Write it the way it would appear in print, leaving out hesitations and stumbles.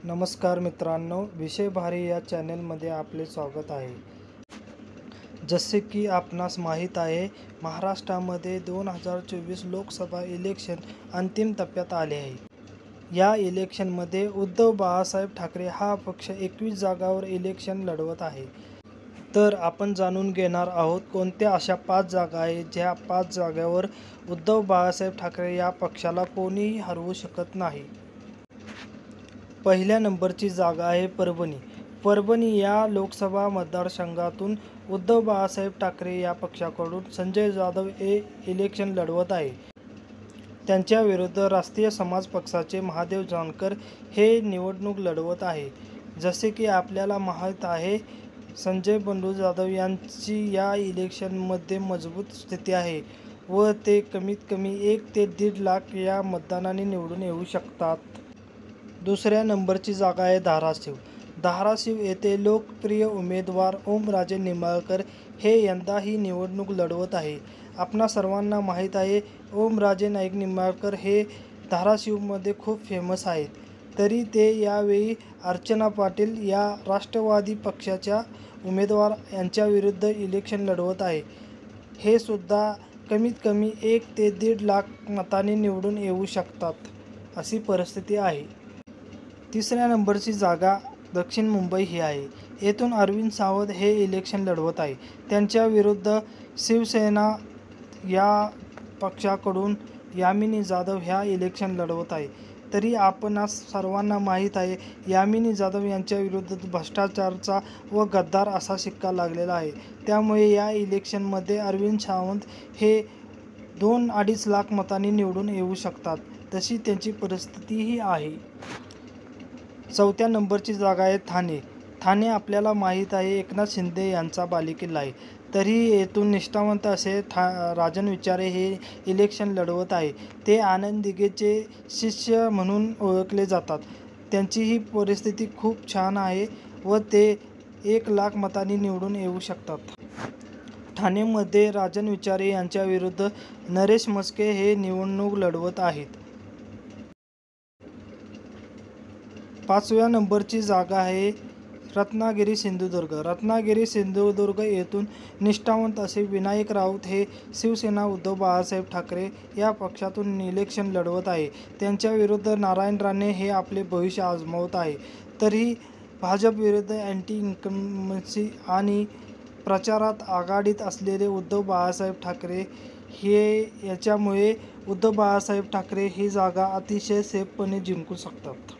नमस्कार मित्रांनो, विषय भारी या चॅनलमध्ये आपले स्वागत आहे। जसे की आपणास माहीत आहे, महाराष्ट्रामध्ये 2024 लोकसभा इलेक्शन अंतिम टप्प्यात आले आहे। या इलेक्शनमध्ये उद्धव बाळासाहेब ठाकरे हा पक्ष 21 जागांवर इलेक्शन लढवत आहे। तर आपण जाणून घेणार आहोत कोणत्या अशा 5 जागा आहेत ज्या 5 जागांवर उद्धव बाळासाहेब ठाकरे या पक्षाला कोणीही हरवू शकत नाही। पहिल्या नंबरची जागा आहे परभणी। परभणी या लोकसभा मतदारसंघातून उद्धव बाळासाहेब ठाकरे या पक्षाकडून संजय जाधव हे इलेक्शन लढवत आहे। त्यांच्या विरुद्ध राष्ट्रीय समाज पक्षाचे महादेव जानकर हे निवडणूक लढवत आहे। जसे की आपल्याला माहीत आहे, संजय बंडू जाधव यांची या इलेक्शनमध्ये मजबूत स्थिती आहे व ते कमीत कमी 1 ते 1.5 लाख या मतदानाने निवडून येऊ शकतात। दुसऱ्या नंबरची जागा आहे धाराशिव। धाराशिव येथे लोकप्रिय उमेदवार ओमराजे निंबाळकर हे यंदा ही निवडणूक लढवत आहे। आपणा सर्वांना माहीत आहे, ओमराजे नाईक निंबाळकर हे धाराशिवमध्ये खूप फेमस आहेत। तरी ते यावेळी अर्चना पाटील या राष्ट्रवादी पक्षाच्या उमेदवार यांच्याविरुद्ध इलेक्शन लढवत आहे। हे सुद्धा कमीत कमी 1 ते 1.5 लाख मतांनी निवडून येऊ शकतात, अशी परिस्थिती आहे। तिसऱ्या नंबरची जागा दक्षिण मुंबई ही आहे। येथून अरविंद सावंत हे इलेक्शन लढवत आहे। त्यांच्या विरुद्ध शिवसेना या पक्षाकडून यामिनी जाधव ह्या इलेक्शन लढवत आहे। तरी आपणास सर्वांना माहीत आहे, यामिनी जाधव यांच्या विरुद्ध भ्रष्टाचाराचा व गद्दार असा शिक्का लागलेला आहे। त्यामुळे या इलेक्शनमध्ये अरविंद सावंत हे 2-2.5 लाख मतांनी निवडून येऊ शकतात, तशी त्यांची परिस्थितीही आहे। चौथ्या नंबरची जागा आहे ठाणे। ठाणे आपल्याला माहीत आहे, एकनाथ शिंदे यांचा बालेकिल्ला आहे। तरीही येथून निष्ठावंत असे राजन विचारे हे इलेक्शन लढवत आहे। ते आनंद दिघेचे शिष्य म्हणून ओळखले जातात। त्यांचीही परिस्थिती खूप छान आहे व ते 1 लाख मतांनी निवडून येऊ शकतात। ठाणेमध्ये राजन विचारे यांच्या विरुद्ध नरेश म्हस्के हे निवडणूक लढवत आहेत। 5व्या नंबरची जागा आहे रत्नागिरी सिंधुदुर्ग। रत्नागिरी सिंधुदुर्ग येथून निष्ठावंत असे विनायक राऊत हे शिवसेना उद्धव बाळासाहेब ठाकरे या पक्षातून इलेक्शन लढवत आहे। त्यांच्या विरुद्ध नारायण राणे हे आपले भविष्य आजमावत आहे। तरीही भाजप विरुद्ध अँटी इन्कम्बन्सी आणि प्रचारात आघाडीत असलेले उद्धव बाळासाहेब ठाकरे याच्यामुळे उद्धव बाळासाहेब ठाकरे ही जागा अतिशय सेफपणे जिंकू शकतात।